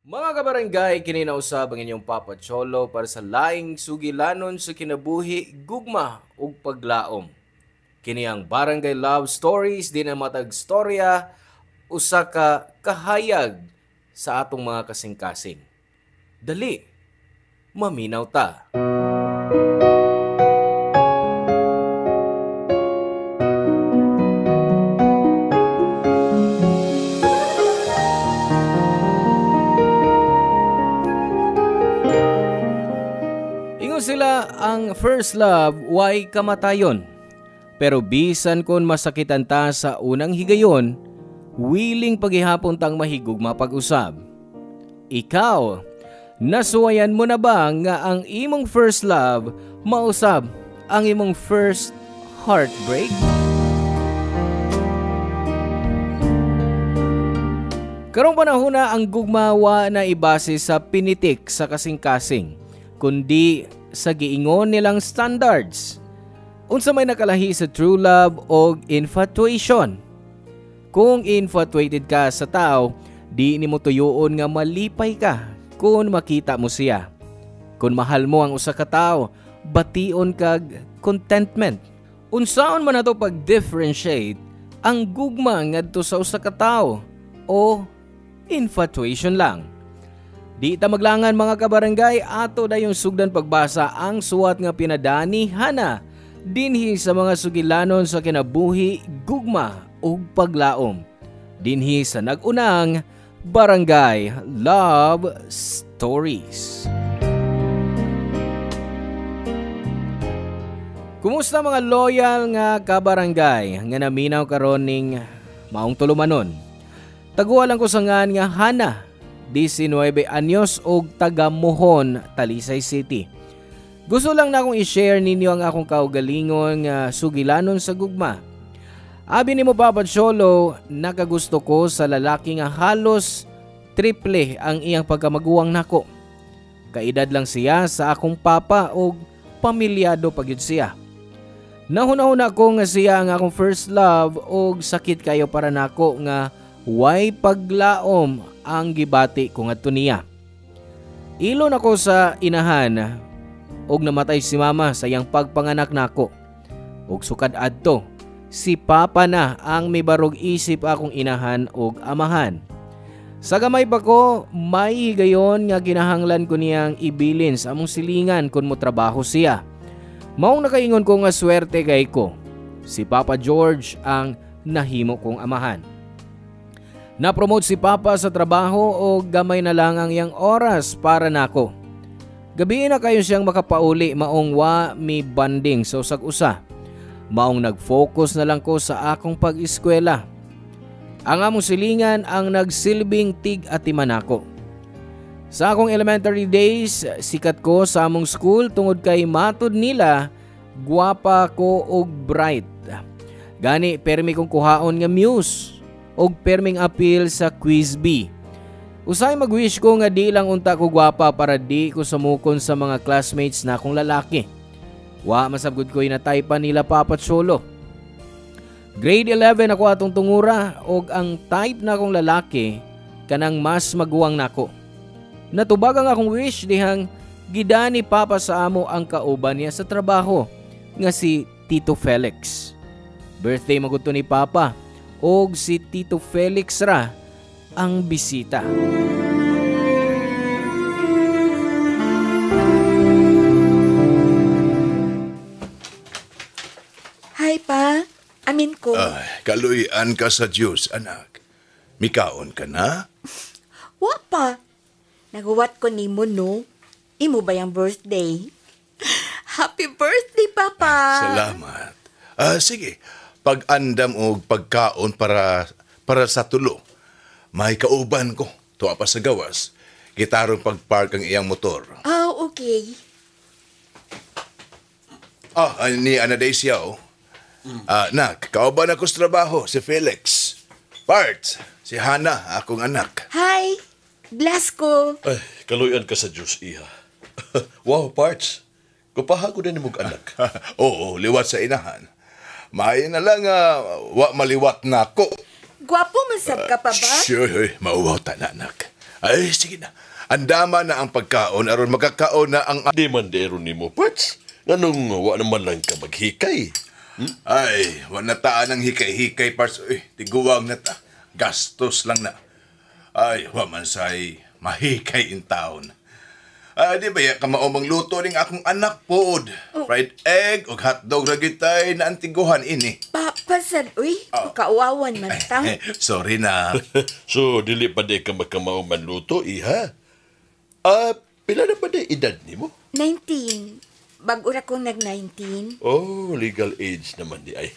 Mga kabarangay, kininausab ang inyong Papa Cholo para sa laing sugilanon sa kinabuhi, gugma ug paglaom. Kini ang Barangay Love Stories, di na matag storya, usa ka kahayag sa atong mga kasing-kasing. Dali, maminaw ta. Ingon sila ang first love way kamatayon. Pero bisan kon masakitan ta sa unang higayon, willing paghihapon tang mahigugma pag-usab. Ikaw, nasuwayan mo na ba nga ang imong first love mausab ang imong first heartbreak? Karong panahon na ang gugmawa na ibase sa pinitik sa kasing-kasing, kundi sa giingon nilang standards. Unsa may nakalahi sa true love o infatuation. Kung infatuated ka sa tao, di nimo tuyoon nga malipay ka kung makita mo siya. Kung mahal mo ang usa ka tao, bation kag contentment. Unsaon man nato pag-differentiate ang gugma ngadto sa usa ka tao o infatuation lang. Di ta maglangan mga kabarangay, ato na yung sugdan pagbasa ang suwat nga pinadani Hana dinhi sa mga sugilanon sa kinabuhi, gugma ug paglaom. Dinhi sa nagunang Barangay Love Stories. Kumusta mga loyal nga kabarangay nga naminaw karon ning maong tulumanon? Taguan lang ko sa ngan nga Hana, 19 anyos og taga Mohon, Talisay City. Gusto lang na akong i-share ninyo ang akong kaugalingon nga sugilanon sa gugma. Abi nimo Papa Cholo, nakagusto ko sa lalaki nga halos triple ang iyang pagkamaguwang nako. Kaedad lang siya sa akong papa og pamilyado pa gyud siya. Nahuna-huna ko nga siya ang akong first love og sakit kayo para nako nga way paglaom ang gibati ko ngadto niya. Ilon ako sa inahan og namatay si mama sa iyang pagpanganak nako. Og sukad adto, si papa na ang mibarog isip akong inahan og amahan. Sa gamay pa ko, may higayon nga kinahanglan ko niyang ibilin sa among silingan kun mo trabaho siya. Maong nakaingon ko nga swerte kay ko. Si Papa George ang nahimo kong amahan. Na-promote si Papa sa trabaho o gamay na lang ang iyang oras para nako. Gabi na kayo siyang makapauli maong wa mi banding sa usag-usa. Maong nag-focus na lang ko sa akong pag-eskwela. Ang among silingan ang nagsilbing tig-atiman ako. Sa akong elementary days, sikat ko sa among school tungod kay matod nila, gwapa ko og bright. Gani permi kong kuhaon nga muse og perming appeal sa Quiz B. Usay mag-wish ko nga di lang unta ko gwapa para di ko sumukon sa mga classmates na akong lalaki. Wa masabgod ko inataypan nila Papa Cholo. Grade 11 ako atong tungura og ang type na akong lalaki kanang mas maguwang nako. Natubag ang akong wish dihang gidani Papa sa amo ang kauban niya sa trabaho nga si Tito Felix. Birthday magudto ni Papa og si Tito Felix ra ang bisita. Hi pa, amin ko. Kaluyan ka sa Diyos, anak. Mikaon ka na? Wa pa. Naguwat ko nimo no. Imo ba yung birthday? Happy birthday, Papa! Salamat. Sige, pag-andam o pagkaon para sa tulo. May kauban ko. Tuwa pa sa gawas. Gitarong pag-park ang iyang motor. Oh, okay. Ni Anastasia, nak, kauban ako sa trabaho, si Felix. Parts, si Hana, akong anak. Hi! Bless ko. Ay, kaluyan ka sa Diyos, iha. Wow, Parts. Kupaha ko din mong anak. Oo, liwat sa inahan. May na lang, wa maliwat na ako. Gwapo masab ka pa ba? Sure, mauwaw ta na, anak. Ay, sige na. Andama na ang pagkaon aron magkakaon na ang... Di man dero ni mo, Parts. Nganong wa naman lang ka maghikay. Ay, wala na taan ang hikay-hikay, Parts. Uy, tiguwang na ta. Gastos lang na. Ay, waman say mahikay in town. Di ba ya kamaomang luto ning akong anak pod. Fried egg ug hotdog ra gitay na antiguhan ini. Papa, sad, uy, kauawan man ta. Sorry na. So, dili pa di ka makamao manluto, iha? Pila na pa di edad ni mo? 19. Bago ra kong nag-19. Oh, legal age naman di ay.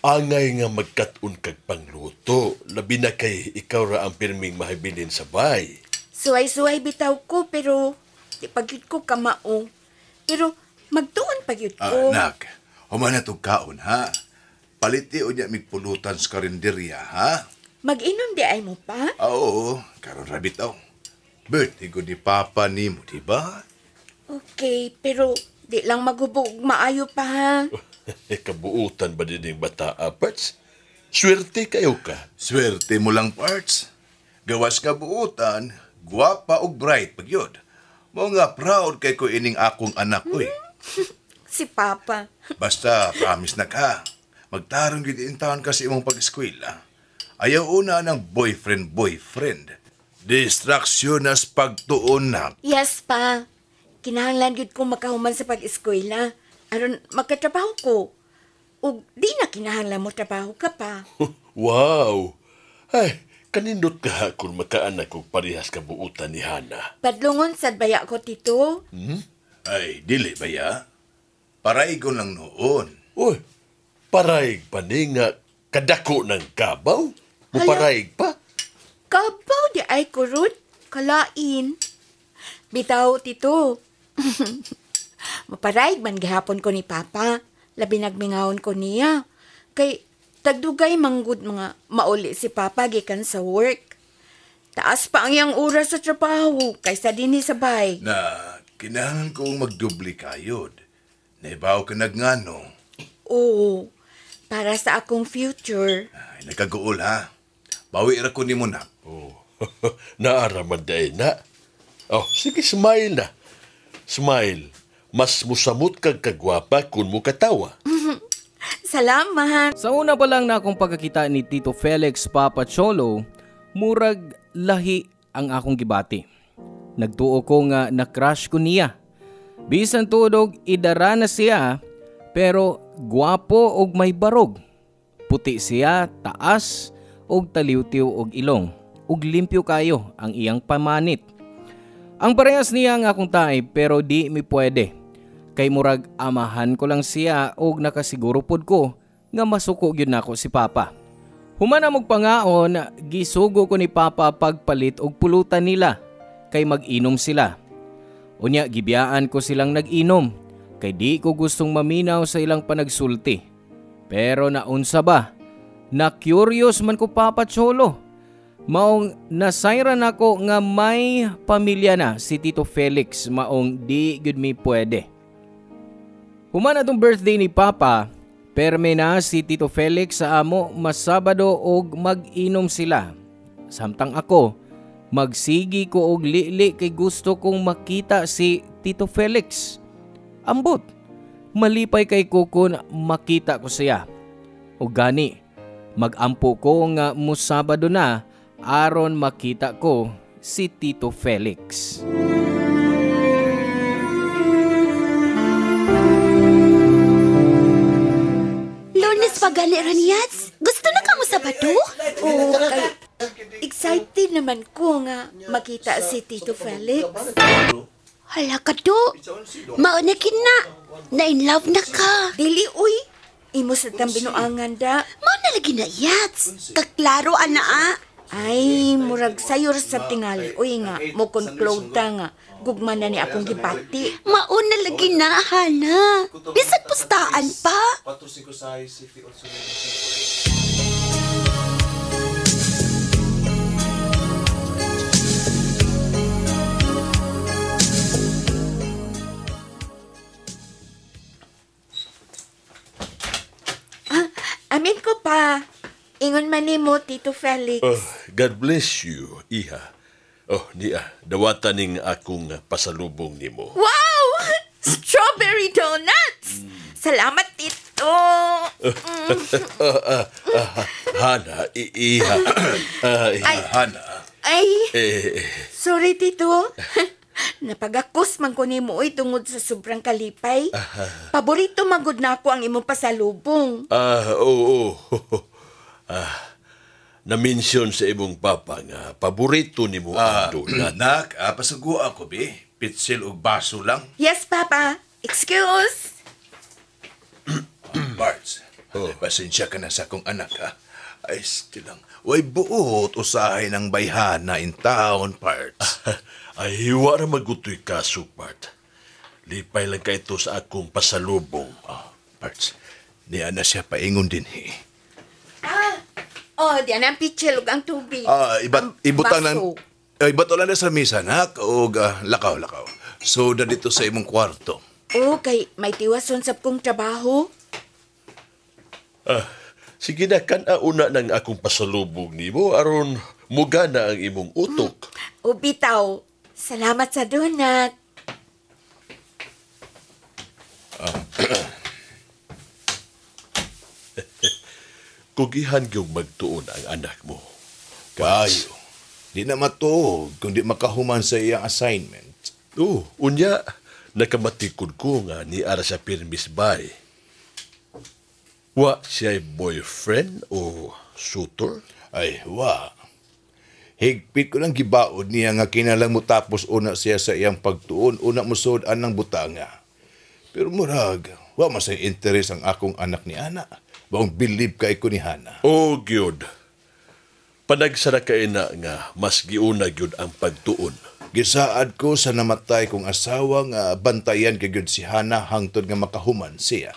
Angay nga magkat-un kag pangluto. Labi na kay ikaw ra ang pirming mahibilin sa bay. Suway-suway bitaw ko, pero di pagyud ko kamao. Pero magtuon pagyud ko. Anak, human na tong kaon, ha? Paliti o niya migpulutan sa karinderya, ha? Mag-inom di ay mo pa? Oo, karon ra bitaw. Birthday ko ni Papa nimo, di ba? Okay, pero di lang magubog maayo pa ha. Kabuutan ba din yung bata, Parts? Swerte kayo ka. Swerte mo lang, Parts. Gawas ka buutan, guwapa ug bright pagyod. Mo nga proud kay ko ining akong anak, uy. Si Papa. Basta, promise na ka. Magtarong gid in taon ka sa imong pag-eskwela. Ayaw una ng boyfriend. Distraksyon as pagtuon na. Yes pa. Kinahanglan gyud ko makahuman sa pag-eskwela aron magkatrabaho ko. Ug di na kinahanglan mo trabaho ka pa. Wow! Ay, kanindot ka kung makaanak kong parehas kabuutan ni Hana. Padlungon sad baya ko, tito. Ay, dili ba ya? Paraigon lang noon. Uy, paraig pa ni nga kadako ng kabaw? Muparaig pa? Kabaw di ay kurut. Kalain. Bitaw, tito. Maparaig man gihapon ko ni Papa. Labi nagmingawon ko niya. Kay tagdugay manggod mga mauli si Papa gikan sa work. Taas pa ang iyang oras sa trabaho kaysa dinhi sa bay. Na kinahanglan kong magdubli kayod. Naibaw ka nagngano. Oo, para sa akong future. Ay, nagkaguol ha. Bawi ra ko ni mo na. Oh, naaraman day na. Oh, sige, smile na. Smile. Mas musamot kag kagwapa kung mo katawa. Salamat. Sa una pa lang na akong pagkakita ni Tito Felix Papa Cholo, murag lahi ang akong gibati. Nagtuo ko nga na-crush ko niya. Bisan tudog idara na siya, pero gwapo og may barog. Puti siya, taas, og taliw-tiw og ilong. Ug limpyo kayo ang iyang pamanit. Ang parehas niya nga akong tae pero di mi pwede. Kay murag amahan ko lang siya og nakasiguro pod ko nga masuko gyud nako si Papa. Human na magpangaon, gisugo ko ni Papa pagpalit og pulutan nila kay mag-inom sila. Unya gibiyaan ko silang nag-inom kay di ko gustong maminaw sa ilang panagsulti. Pero naunsa ba? Na curious man ko, Papa Cholo. Maong nasayran ako nga may pamilya na si Tito Felix, maong di gyud mi pwede. Human atong birthday ni Papa, perme na si Tito Felix sa amo mas Sabado og mag-inom sila. Samtang ako, magsigi ko og lili kay gusto kong makita si Tito Felix. Ambot, malipay kay ko kung makita ko siya. O gani, magampo ko nga mo Sabado na aron makita ko si Tito Felix. Lunes pa gani Raniats? Gusto na ka mo Sabado? Oo, kay excited naman ko nga makita si Tito Felix. Hala ka do. Maunikin na. Na in love na ka. Dili, uy. Imo sa tambinuangan da. Mao na lagi na yats. Kaklaro ana. Ay, murag sayor sa tingali. Uy nga, mo conclude ta nga. Gugman na ni akong gipati. Mao na lagi na, Hana. Bisag pustaan pa. Amin ko pa. Ingon man ni mo, Tito Felix. God bless you, iha. Oh, niya, dawatan ning akong pasalubong nimo. Wow! Strawberry donuts! Salamat, Tito! Hana, iha. Ay, Hana, ay, Eh, sorry, Tito. Napagakos man ko ni mo tungod sa sobrang kalipay. Paborito magod na ako ang imong pasalubong. oo. Na-mention sa imong papa nga paborito nimo ang donut. nak, pasugo ako, be. Pitsil o baso lang. Yes, Papa. Excuse. Parts, pasensya ka na sa akong anak, ha? Ay, still lang. Way buot usahay ng bayhana in town, Parts. Ay, hiwa na magutoy ka, Supart. Lipay lang ka ito sa akong pasalubong. Parts, niya na siya paingon din, he. Oh, diyan ang pitchel ug ang tubig. Ibutang lang. Baso. Ibato lang na sa misa, nak, o lakaw. So, dito sa imong kwarto. Oh, kay may tiwason sa kong trabaho. Sige na, una ng akong pasalubong nimo aron muga na ang imong utok. O bitaw, salamat sa donut. Kugihan gyud magtuon ang anak mo. Kayo. Di na matuog kung di makahuman sa iyang assignment. Unya, nakamatikod ko nga ni ara sa pirmis bay. Wa siya'y boyfriend o suitor? Ay, wa. Higpit ko lang gibaod niya nga kinalang mo tapos una siya sa iyang pagtuon, una mo sudan ng butanga. Pero murag, wa masay interes ang akong anak ni Ana. Baong believe kay ko ni Hana. Oh, gyud. Panagsara ka ina nga mas giuna gyud ang pagtuon. Gisaad ko sa namatay kong asawa nga bantayan kay gyud si Hana hangtod nga makahuman siya.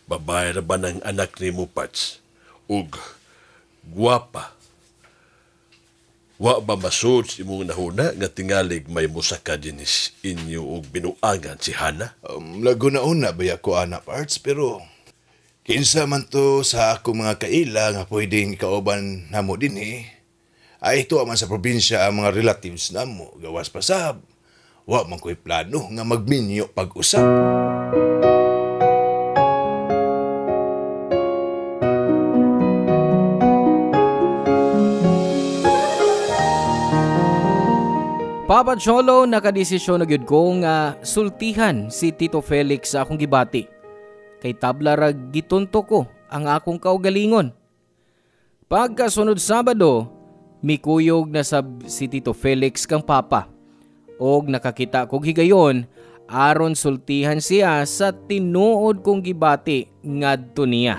Babae ra ba ng anak ni mo, Pats? Ug, guwapa. Wa ba masud si imong nahuna nga tingalig may musaka dinis inyo og binuangan si Hana? Laguna-una baya ko Ana Parts, pero kinsa man to sa akong mga kaila nga pwedeng ikauban namo din ay ito man sa probinsya ang mga relatives namo. Gawas pasab, wa man ko'y plano nga magminyo pag-usap. Papa Cholo, nakadesisyon na gyud ko nga sultihan si Tito Felix sa akong gibati. Kay tabla ra gitunto ko ang akong kaugalingon. Pagkasunod Sabado, mikuyog na sab si Tito Felix kang papa. Og nakakita kog higayon aron sultihan siya sa tinuod kong gibati ngadto niya.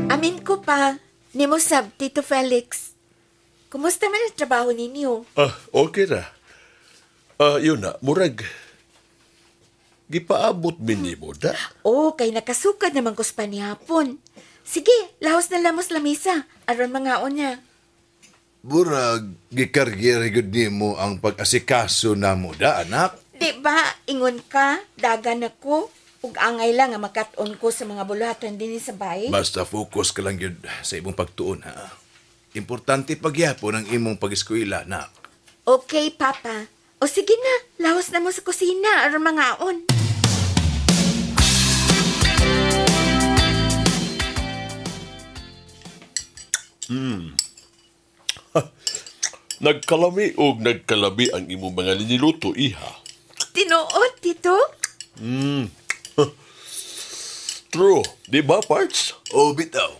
Amin ko pa, nimo sab, Tito Felix. Kumusta man ang trabaho ninyo? Okay na. Yun na, murag. Gipaabot minimo da. Oh, kay nakasukad naman ko sa panihapon. Sige, lahos na lamos lamisa. Aron mangaon niya. Burag, gikargyere gud nimo ang pag-asikaso namo da, anak. Di ba, ingon ka, dagan ako, ug angay lang nga makaton ko sa mga bulatan din sa bahay. Basta focus ka lang yun sa imong pagtuon, ha? Importante pagyapon ang imong pag-eskwela, anak. Okay, Papa. O sige na, lahos na mo sa kusina, aron mangaon. Nagkalami og nagkalabi ang imong mga liniluto, iha. Tinuod, Tito? True, di ba, Parts? O, bitaw.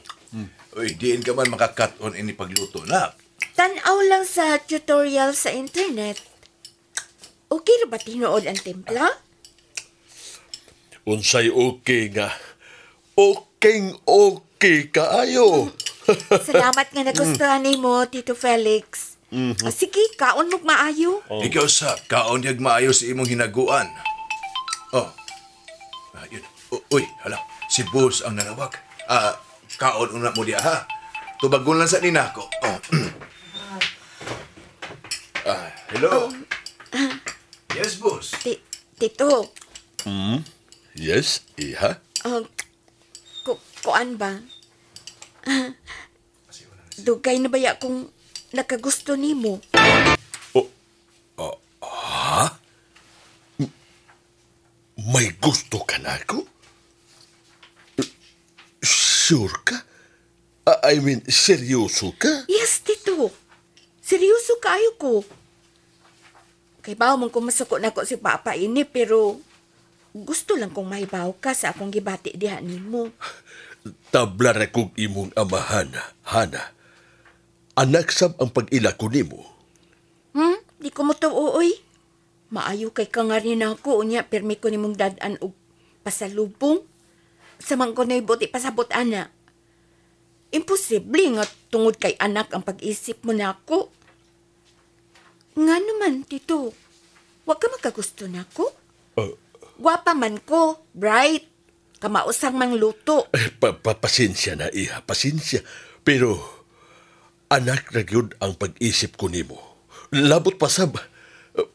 Uy, diin ka man makakat-on ini pagluto, anak. Tanaw lang sa tutorial sa internet. Okay ra ba tinuod ang timpla? Unsay okay nga. Okay kaayo. Salamat nga nagustuhan mo, Tito Felix. O sige, kaon mo't maayo. Ikaw sa kaon yag maayo sa imong hinaguan. Oh. Yun. Uy, hala. Si boss ang nanawag. Kaon una mo diya, ha? Tubagon lang sa ninako. Oh. Hello. Yes, boss. Tito, Yes, iha. kuan ba? Dugay na baya kung nakagusto nimo. May gusto ka na ako? Sure ka? I mean, seryoso ka? Yes, Tito. Seryoso kayo ko. Kay bawo man kung masuko na ko si Papa ini, pero gusto lang kong mahibaw ka sa akong gibati diha nimo. Tabla na kong imong amahan, Hana. Anak sab ang pag-ila ko nimo. Di ko mo uoy. Maayo kay ka nga rin ako, unya, permi ko nimong dadan og pasalubong. Samang ko na'y buti pasabot, ana. Imposible nga tungod kay anak ang pag-isip mo na ako. Nga naman, Tito, wag ka magkagusto na ako. Gwapa man ko, bright, kamausang mang luto. Pasensya na, iha, pasensya. Pero, anak na yun ang pag-isip ko nimo. Labot pa sab,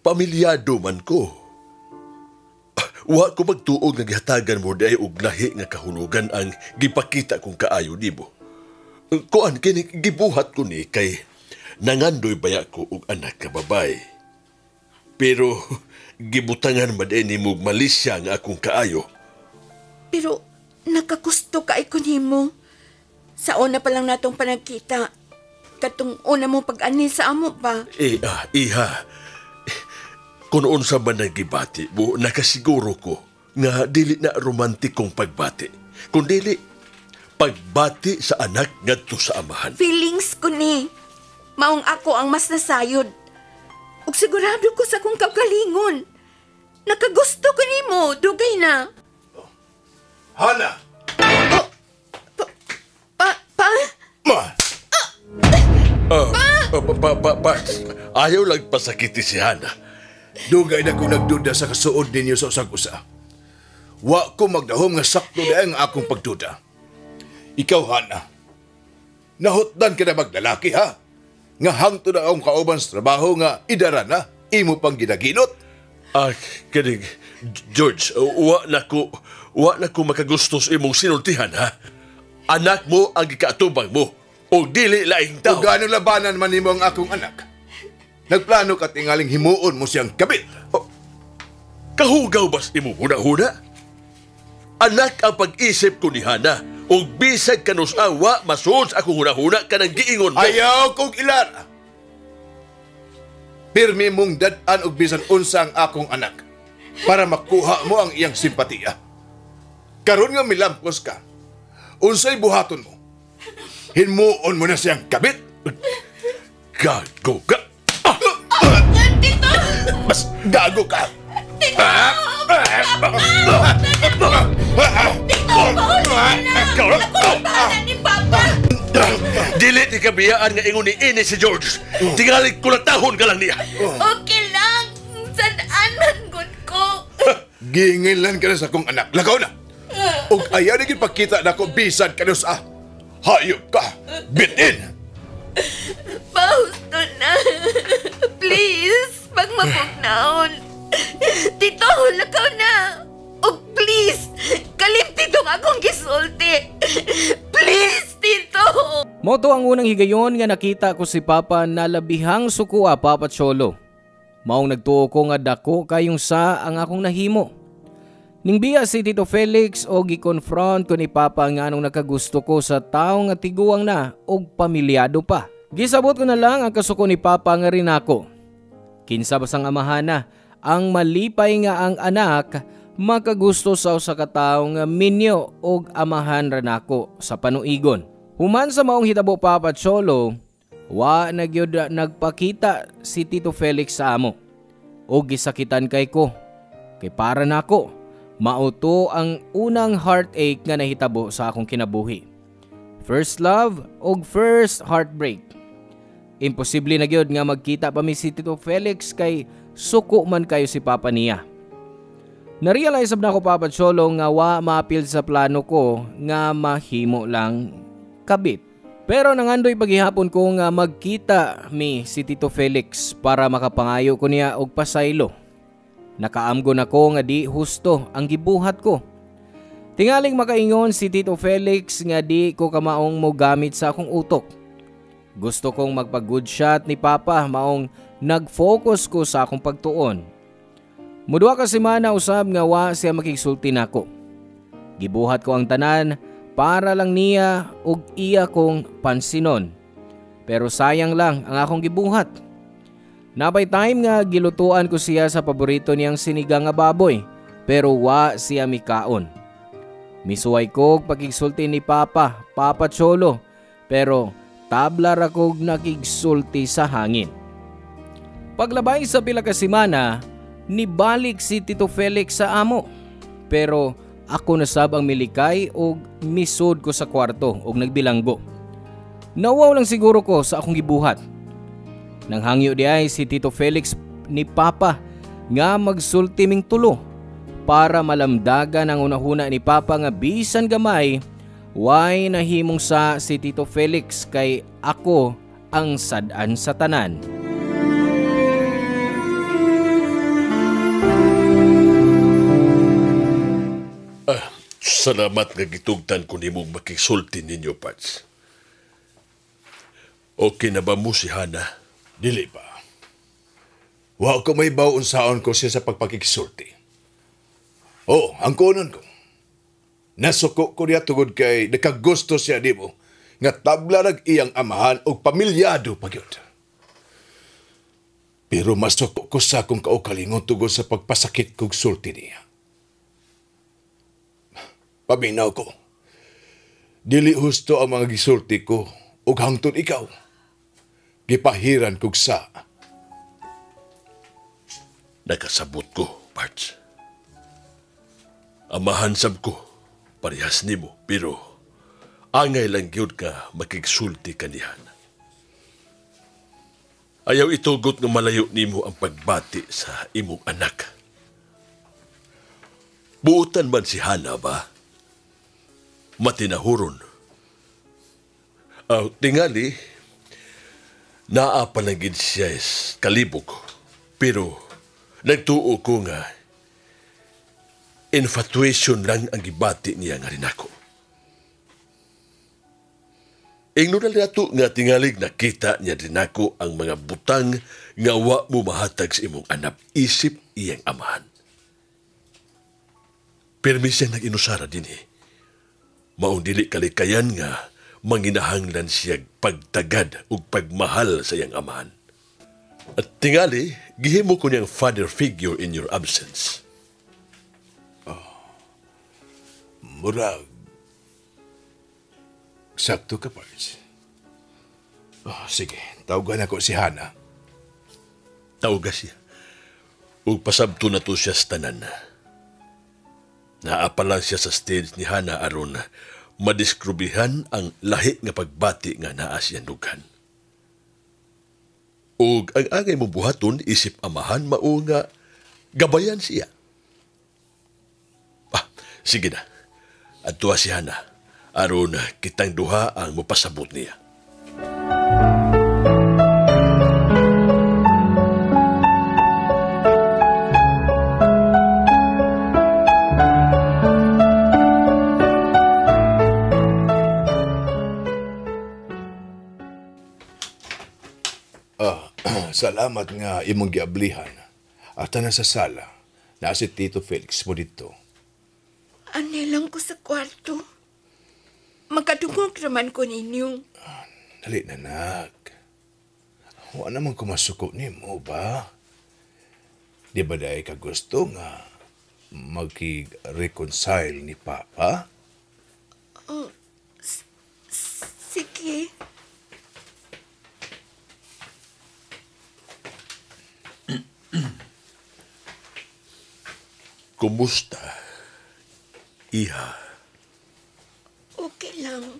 pamilyado man ko. Wa ko magtuog nga gihatagan mo day og lahi nga kahulugan ang gipakita kong kaayo nimo. Kuan kini gibuhat ko ni kay nangandoy baya ko og anak ka babay. Pero gibutangan man din nimo malisya nga akong kaayo. Pero nakagusto ka ko nimo. Sa una pa lang natong panagkita, katong una mo pag-ani sa amo pa. Iha, kung unsa man nagibati mo, nakasiguro ko nga dili na romantikong pagbati. Kung dili, pagbati sa anak ngadto sa amahan. Feelings ko ni. Maong ako ang mas nasayod. Ug sigurado ko sa kong kagalingon. Nakagusto ko nimo, dugay na. Hana! Ma! Ayaw lang pasakiti si Hana. Dugay na ko nagduda sa kasuod ninyo sa usag-usa. Wa ko magdahom nga sakto na ang akong pagduda. Ikaw, Hana, nahutdan ka na maglalaki, ha? Nga hangto na akong kauban sa trabaho nga idara na, imo pang ginaginot. Kanig, George, wa na ko makagusto sa imong sinultihan, ha? Anak mo ang ikaatubang mo, o dili laing tao. O gano'ng labanan man nimo ang akong anak? Nagplano ka tingaling himuon mo siyang kabit. Kahugaw bas imo huna-huna? Anak ang pag-isip ko ni Hana, o bisag kanus awa, masuod sa akong huna-huna ka ng giingon mo. Ayaw kong ilara. Pirmi mong dadan og bisan unsa ang akong anak para makuha mo ang iyang simpatiya. Karon nga milampos ka, unsay buhaton mo? Hinmuon mo na siyang kabit? Gago ka! Tito! Mas gago ka! Tito! Nakuha ni Papa! Dili ni kabiyaan nga ingon ni ini si George. Tingalig kulatahon ka lang niya. Okay lang. Sadaan man good ko. Gingilan ka na sa kong anak. Lagaw na! Ug ayaw na gipakita na ko bisan ka sa hayop ka! Bitin! Pausto na. Please, pag mapugnaon. Tito, lakaw na. Oh, please, kalimtitong akong gisulti. Please, Tito. Moto ang unang higayon nga nakita ko si Papa na labihang sukua, Papa Cholo. Maong nagtuo ko nga dako kayong sa ang akong nahimo. Ning biya si Tito Felix o gi-confront ko ni Papa nga anong nakagusto ko sa tao nga tiguang na o pamilyado pa. Gisabot ko na lang ang kasuko ni Papa nga rin ako. Kinsa basang amahana, ang malipay nga ang anak makagusto sa usa ka tawo nga minyo og amahan ran ako sa panuigon. Human sa maong hitabo, Papa Cholo, wa na gyud nagpakita si Tito Felix sa amo. O gisakitan kay ko. Kay para nako, mauto ang unang heartache nga nahitabo sa akong kinabuhi. First love o first heartbreak. Imposible na gyud nga magkita pa mi si Tito Felix kay suko man kayo si Papa niya. Narealize na ako, Papa Cholo, nga wa maapil sa plano ko nga mahimo lang kabit. Pero nangandoy paghihapon ko nga magkita mi si Tito Felix para makapangayo ko niya og pasaylo. Nakaamgo na ko nga di husto ang gibuhat ko. Tingaling makaingon si Tito Felix nga di ko kamaong mo gamit sa akong utok. Gusto kong magpa-good shot ni Papa maong nag-focus ko sa akong pagtuon. Mudua ka semana usab nga wa siya makigsulti nako. Gibuhat ko ang tanan para lang niya ug iya kong pansinon. Pero sayang lang ang akong gibuhat. Napay time nga gilutuan ko siya sa paborito niyang sinigang nga baboy pero wa siya mikaon. Misuway ko pagigsulti ni Papa Cholo pero tabla ra kog nakigsulti sa hangin. Paglabay sa pila ka semana, nibalik si Tito Felix sa amo. Pero ako nasab ang milikay og misod ko sa kwarto og nagbilanggo. Nawaw lang siguro ko sa akong gibuhat. Nang hangyo di ay si Tito Felix ni Papa nga magsulti ming tulo para malamdagan ang unahuna ni Papa nga bisan gamay way nahimong sa si Tito Felix kay ako ang sad-an sa tanan. Salamat nga gitugtan ko nimong makigsulti ninyo, Pats. Okay na ba mo si Hana? Dili pa. Wa ko may bawon saon ko siya sa pagpakikisulti. Oo, ang kunon ko. Nasuko ko niya tungod kay nakagusto siya di mo nga tablarag iyang amahan o pamilyado pagyod. Pero masuko ko sa akong kaukalingon tungod sa pagpasakit kong sulti niya. Paminaw ko. Dili husto ang mga gisulti ko ug hangtod ikaw. Gipahiran kog sa. Nakasabot ko, Parts. Amahan sab ko, parehas nimo, pero angay lang gyud ka makigsulti kanihan. Ayaw itugot nga malayo nimo ang pagbati sa imong anak. Buutan man si Hana ba? Matinahuron. Tingali, naapalangid siya kalibog. Pero nagtuo ko nga infatuation lang ang gibati niya nga rin ako. Ignoral nato nga tingalig nakita niya rin ako ang mga butang nga wa mo mahatag sa imong anak isip iyang amahan. Permi siyang nag-inusara din maong dili kalikayan nga manginahanglan siya pagtagad ug pagmahal sa iyang amahan. At tingali, gihimo ko niyang father figure in your absence. Murag. Sakto ka, Pards. Sige, tawagan ako si Hana. Tawag siya. Ug pasabto na to siya sa tanan. Naapala siya sa stage ni Hana aron madiskrubihan ang lahi nga pagbati nga naa siyang dughan. Ug ang angay mo buhaton isip amahan mao nga gabayan siya. Sige na. Adtua si Hana aron kitang duha ang mopasabot niya. Salamat nga imong giablihan. At na sa sala, na si Tito Felix mo dito. Anilang ko sa kwarto. Magkadungog naman ko ninyo. Dali na, nak. Wa naman kumasuko ni mo ba? Di ba dahil ka gusto nga mag-reconcile ni Papa? Sige. Kumusta, Iha? Okay lang.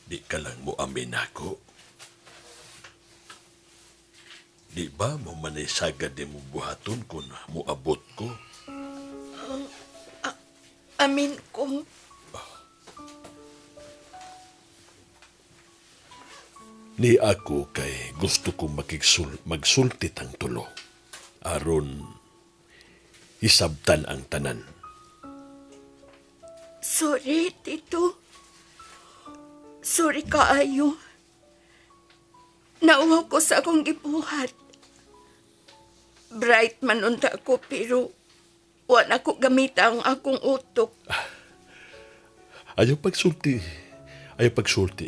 Di ka lang mo amin ako. Di ba mo manisagad di mo buhaton kung muabot ko? Amin ko. Ni ako kay gusto kong magsultit ang tulo. Aron isabtan ang tanan. Sorry, Tito. Sorry kaayo. Nauhaw ko sa akong gibuhat. Bright man unta ko pero wala ko gamita ang akong utok. Ayaw pagsulti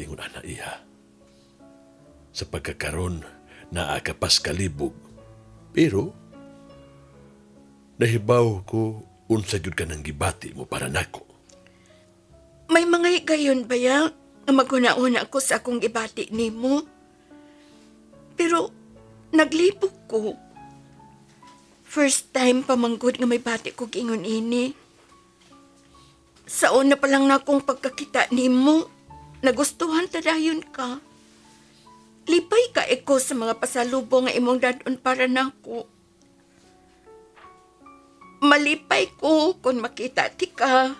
ingon ana iya. Sa pagkakaroon naa ka pas kalibog. Pero nahibaw ko unsa gyud ka nang gibati mo para nako. May mga higayon ba ya na maguna-una ko sa akong gibati nimo? Pero naglibog ko. First time pa manggod nga may bati ko gingon ini. Sa una pa lang na akong pagkakita nimo, nagustuhan tadayon ka. Lipay ka eko sa mga pasalubong nga imong dadon para nako. Malipay ko kung makita ti ka.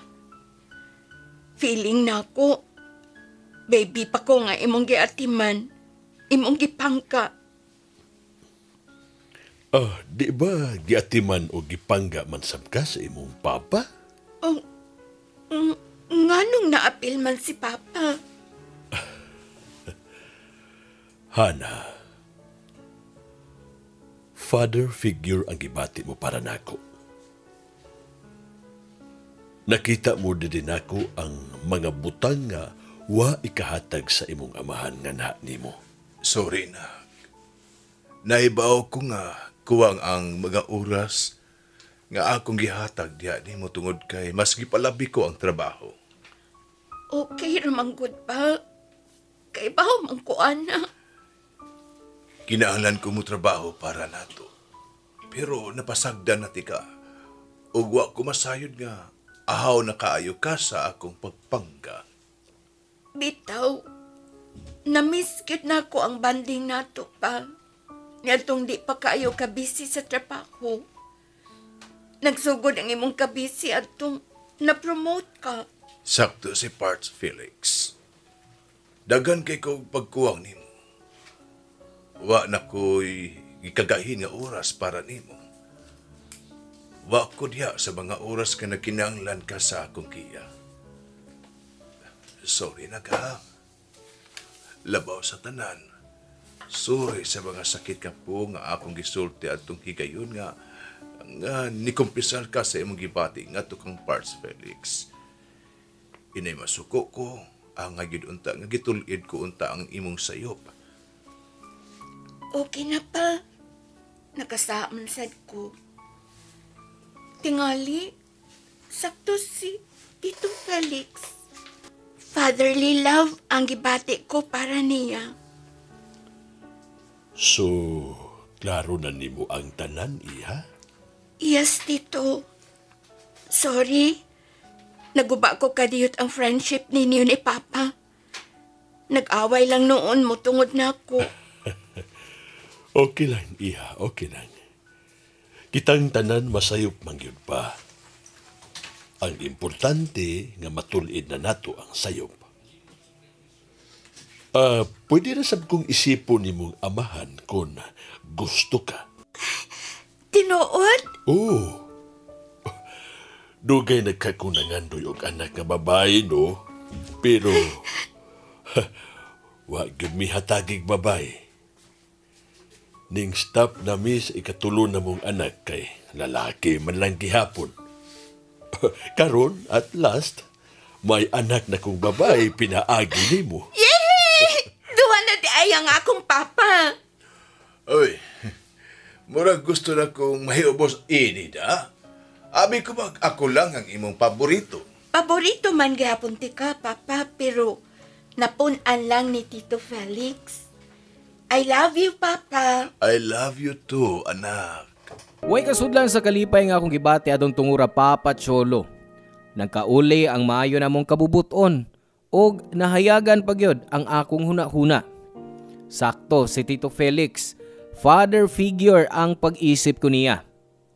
Feeling nako, baby pa ko nga imong giatiman, imong gipangka. Di ba giatiman o gipangga man sab ka sa imong papa? Oh, nganong naapil man si Papa? Hana, father figure ang gibati mo para nako. Nakita mo din ako ang mga butang nga wa ikahatag sa imong amahan nga na nimo. Sorry na. Naibaw ko nga kuwang ang mga oras nga akong gihatag diha nimo tungod kay mas gipalabi ko ang trabaho. Okay ramang good pa. Kay bahaw man ko ana. Kinahanglan ko mo trabaho para nato. Pero napasagdan na tika. Ug wa ko masayod nga ahaw na kaayo ka sa akong pagpangga. Bitaw, namiss gyud na ko ang banding nato pa. Niyadtong di pa kaayo ka busy sa trabaho. Nagsugod ang imong kabisi atong na-promote ka. Sakto si Parts Felix. Dagan kay ko pagkuwang nimo. Wa na ko'y gikagahin nga oras para nimo. Wa ko diha sa mga oras ka nakinahanglan ka sa akong kiya. Sorry na ka. Labaw sa tanan. Sorry sa mga sakit ka po nga akong gisulti atong higayon nga nikumpisal ka sa imong gibati nga tukang Parts Felix. Inay masuko ko ang ngagid unta nga gitulid ko unta ang imong sayop. Okay na pa. Nakasaman sad ko. Tingali, sakto si Tito Felix. Fatherly love ang gibati ko para niya. So, klaro na nimo ang tanan, iya? Yes, Tito. Sorry. Naguba ko kadiyot ang friendship ninyo ni Papa. Nag-away lang noon mo tungod na ako. Okay lang, iya, okay lang. Kitang tanan masayop mangyud pa. Ang importante nga matulid na nato ang sayop. Pwede na sab kong isipon nimong amahan kung gusto ka. Tinuod? Oo. Dugay nagkakunangan doy og anak nga babae, no? Pero, wa gyud mi hatagig babae. Ning stop na mi sa ikatulo na mong anak kay lalaki man lang gihapon. Karon, at last, may anak na kong babae pinaagi nimo. Duha na di ay ang akong Papa. Oy, murag gusto na kong mahiubos ini da. Abi ko mag ako lang ang imong paborito. Paborito man gihapon ti ka, Papa, pero napunan lang ni Tito Felix. I love you, Papa. I love you too, anak. Way kasudlan sa kalipay nga akong gibati adong tungura Papa Cholo. Nagkauli ang maayo namong kabubuton og nahayagan pagyod ang akong huna-huna. Sakto si Tito Felix, father figure ang pag-isip ko niya.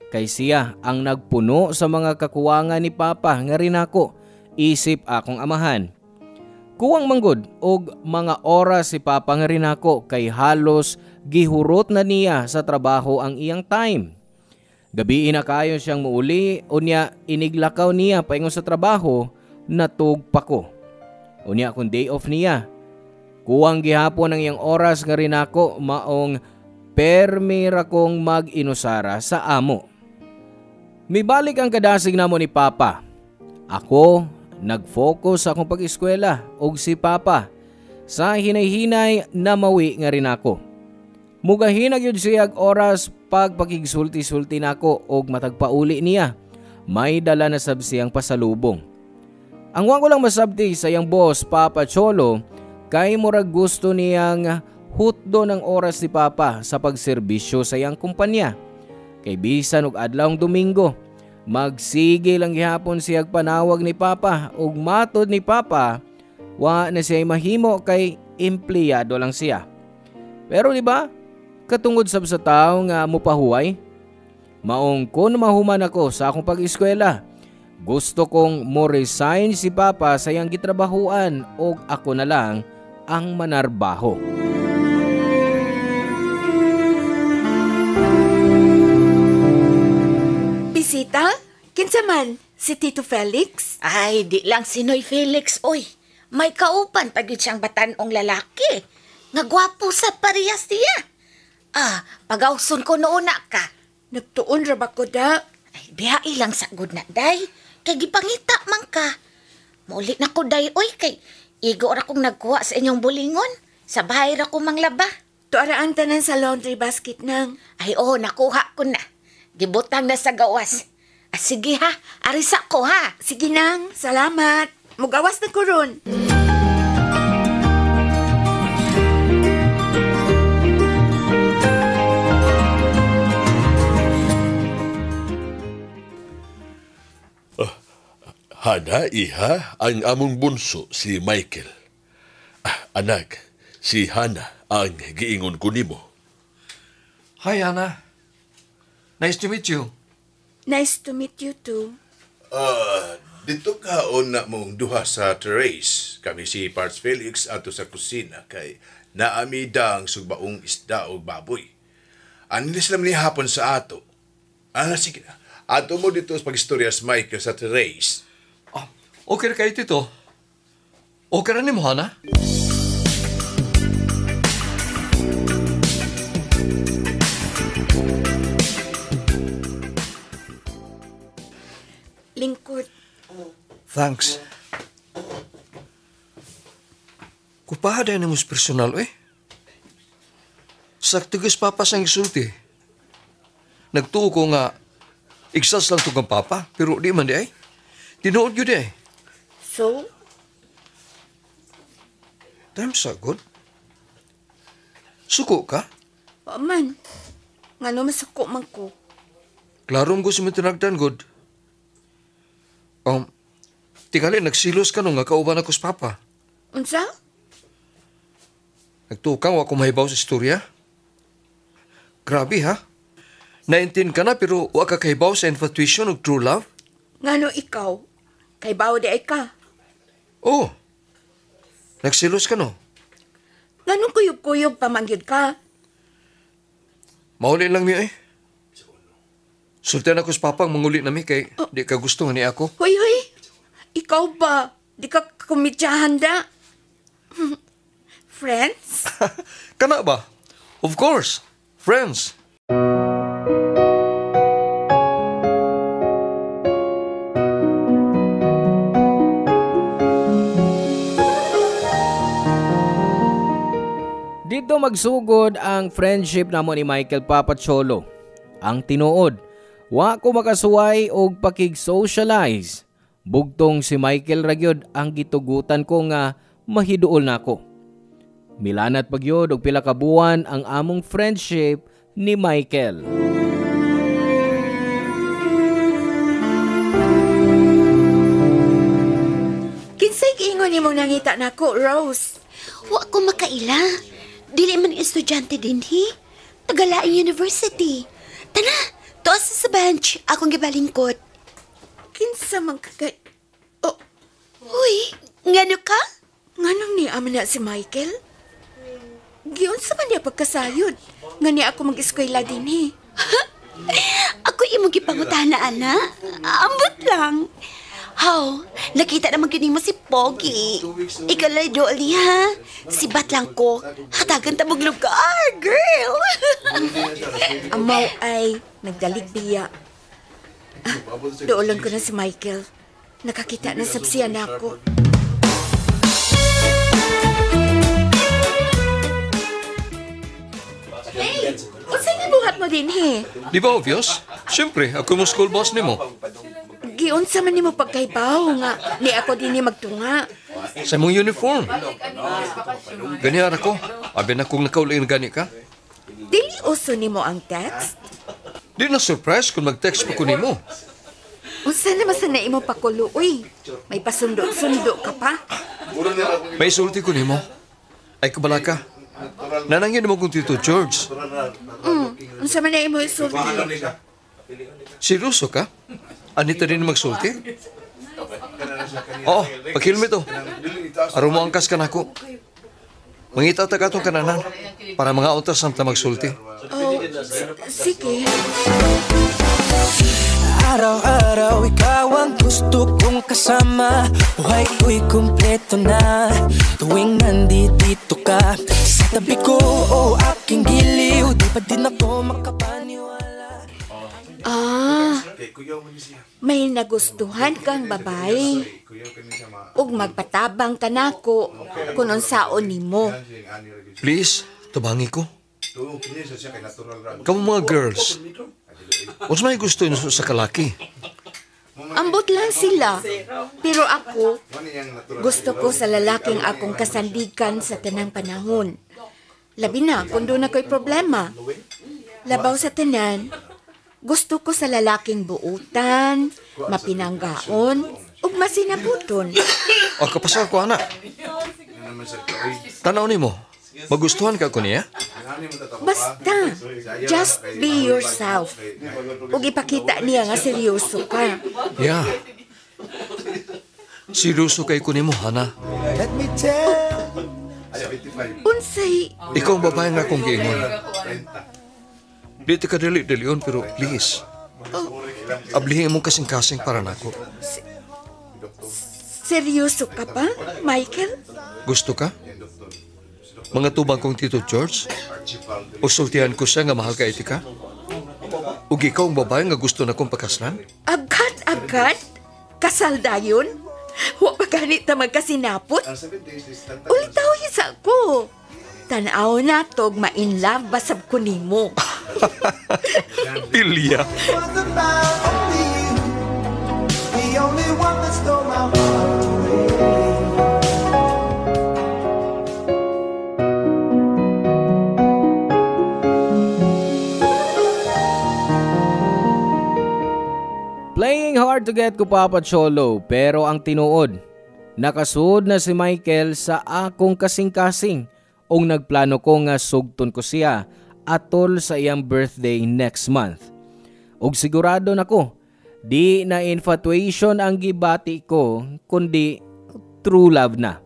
Kay siya ang nagpuno sa mga kakuwangan ni Papa nga rin ako, isip akong amahan. Kuwang manggod og mga oras si Papa nga rin ako kay halos gihurot na niya sa trabaho ang iyang time. Gabi na kayo siyang muuli o niya iniglakaw niya paingon sa trabaho, natug pa ko. Unya akong day off niya. Kuwang gihapon ang iyang oras nga rin ako maong permira kong mag-inusara sa amo. Mibalik ang kadasig namo ni Papa. Ako, nag-focus akong pag-eskwela og si Papa. Sa hinay-hinay na mawi nga rin ako. Mugahinag yun siya oras pag pakigsulti-sulti nako og matagpauli niya. May dala na sab siyang pasalubong. Ang wang ko lang masabti sa iyang boss, Papa Cholo, kay murag gusto niyang hutdo ng oras ni Papa sa pagserbisyo sa iyang kumpanya. Kay bisan og adlawng Domingo, magsige lang gihapon siya panawag ni Papa ug matod ni Papa, wa na siya mahimo kay empleyado lang siya. Pero di ba? Katungod sab sa tao nga mopahuway. Maong kun mahuman ako sa akong pag-eskwela, gusto kong mo-resign si Papa sa iyang gitrabahuan o ako na lang ang manarbaho. Bisita? Kinsa man? Si Tito Felix? Ay, di lang si Noy Felix, oy. May kaupan pag siyang batanong lalaki. Nagwapo sa parehas siya. Pagawson ko noon ka. Nagtuon ra ba ko da? Ay, biyai lang sa good na, day. Kay gipangita man ka. Muli na ko, day, oy, kay igo ra kong nagkuha sa inyong bulingon. Sa bahay ra ko manglaba. Tuaraan tanan sa laundry basket nang. Ay, nakuha ko na. Gibutang na sa gawas. Sige ha, arisa ko ha. Sige nang, salamat. Mugawas na ko ron. Hana, iha, ang among bunso si Michael. Anak, si Hana ang giingon ko nimo. Hi, Hannah. Nice to meet you. Nice to meet you too. Dito kaon na mong duha sa terrace. Kami si Parts Felix ato sa kusina kay naamida ang sugbaong isda o baboy. Anilis lang ni hapon sa ato. Sige na. Ato mo dito sa pag-istorya sa Michael sa terrace. Okay na kayo, Tito. Okay na ni mo, Hannah? Lingkod. Thanks. Kupahaday na mos personal, eh. Saktigas Papa sang isulti. Nagtuo ko nga, iksas lang tugang Papa, pero di man di ay. Tinuod yun di ay. So? Time sa good. Suko ka? Man. Nga no masuko man ko. Klarong ko si Mitinagdan, good. Tingali, nagsilos ka nung nga kauban ako sa Papa. Unsa? Nagtukang wa ko mahibaw sa istorya. Grabe ha? 19 ka na pero wa ka kahibaw sa infatuation of true love? Nga no ikaw? Kay bawo di ay ka. Oh. Nagsilos ka no? Nga no kuyog-kuyog pamangyod ka. Mauli lang mi eh. Sultan ako sa Papang manguli na mi kay di ka gusto nga ni ako. Hoy. Ikaw ba? Di ka kumitsahan da? Friends? Kana ba? Of course. Friends. Dito magsugod ang friendship namo ni Michael Papa Cholo. Ang tinuod, wa ko makasuway og pakig-socialize. Bugtong si Michael ragyod ang gitugutan ko nga mahiduol nako. Milanat pagyod og pila ka buwan ang among friendship ni Michael. Kinsay giingon nimong nangita nako, Rose? Wa ko makaila. Dili man estudyante din hi. Tagalaing University. Tana, tuas sa bench. Akong gibalingkot. Kinsa man kagay... Oh, Uy, ngano ka? nganong ni aman na si Michael? Giyon sa man niya pagkasayod. Nga niya ako mag-eskwela din Ako imong gipangutana, ana. Ambot lang. How? Nakita naman yun mo si Pogi. Ikaw lang, Dolly, ha? Sibat lang ko. Hatagan tabog lugar, girl. Amaw ay nagdaligbiya. Doolon ko na si Michael. Nakakita na sabsiyan ako. Hey, unsay gibuhat mo din, he? Di ba obvious? Siyempre, ako mo school boss nimo. Giunsa man nimo pagkaybaw nga ni ako din ni magtunga. Sa mong uniform. Ganyan ako. Abi na kung nakaulay na gani ka. Dili uso nimo ang text? Di na surprise kung mag-text pa ko nimo. Unsa naman sa naimo pakulo, uy? May pasundo-sundo ka pa? May sulti ko nimo. Ay kabala ka. Nanangin mo kung Tito George. Unsa man naimo isulti? Seryoso ka? Anita rin magsulti? Oo, pag-helmet to. Aron mo angkas ka na ako. Mangita ta ka itong kananan para mga untas samta magsulti. Oh, sige. Araw-araw ikaw ang gusto kong kasama. Buhay ko'y kumpleto na tuwing nandito ka sa tabi ko o aking giliw. Di pa din ako makapaniwala. May nagustuhan kang babae. Ug magpatabang ka nako kung unsaon nimo. Please, tabangi ko. Kamu mga girls, what's may gusto nyo sa kalaki? Ambot lang sila. Pero ako, gusto ko sa lalaking akong kasandigan sa tanang panahon. Labi na kung doon ako'y problema. Labaw sa tanan, gusto ko sa lalaking buutan, mapinanggaon, ug masinabuton. O, kapasal ko, anak. Tanaw ni mo, magustuhan ka ko niya? Basta, just be yourself. Ug ipakita niya nga seryoso ka. Yeah. Seryoso kay ko ni mo, Hana. Unsay, Ikaw ang babae nga kong giingon. Di ka dali-dalion, pero please. Ablihin mo kasing-kasing para nako. seryoso ka pa, Michael? Gusto ka? Mga tubang kong Tito George? O sultihan ko siya nga mahal ka etika? Ug ikaw ang babae nga gusto na kong pakaslan? Agad? Kasal dayon? Wa pa ganit na magkasinapot? Ulitaw isa ko. Tanaw na tog ma-in love basab ko nimo. Pilya. The only one that stole my heart away. Playing hard to get ko Papa Cholo, pero ang tinuod, nakasud na si Michael sa akong kasing-kasing ong nagplano ko nga sugton ko siya atol sa iyang birthday next month. Ug sigurado nako, di na infatuation ang gibati ko, kundi true love na.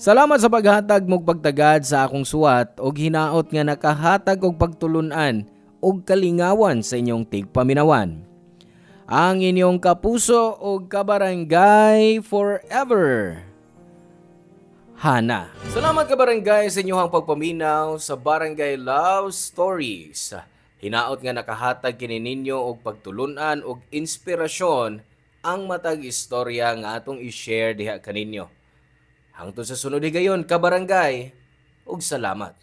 Salamat sa paghatag mong pagtagad sa akong suwat ug hinaot nga nakahatag og pagtulunan ug kalingawan sa inyong tigpaminawan. Ang inyong kapuso o kabarangay forever, Hana. Salamat kabarangay sa inyong pagpaminaw sa Barangay Love Stories. Hinaot nga nakahatag kini ninyo og pagtulunan og inspirasyon ang matag istorya nga atong i-share diha kaninyo. Hangtod sa sunod higayon kabarangay, ug salamat.